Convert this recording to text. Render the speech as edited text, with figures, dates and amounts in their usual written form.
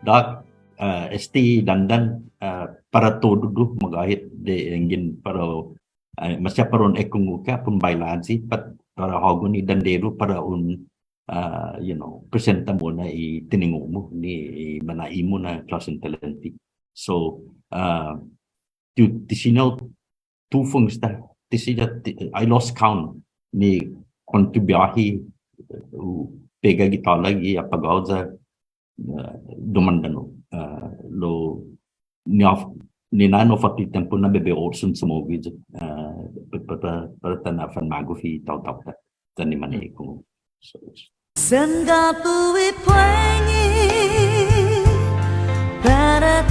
dak esti dandan para todo magahit de engin para masya paron ekunguka pun bailan si pat para hogun ni dandero para presenta mo na itiningo mo ni manai mo na klasen talenti. So tisinaw tufong sta I lost count ni kontribuahi pega gitala gi apagauza domandano lo ni nano fati tempo na bebe orsun sumogi para tanafan mago fi tau tani mani ko Sanggapu plengi para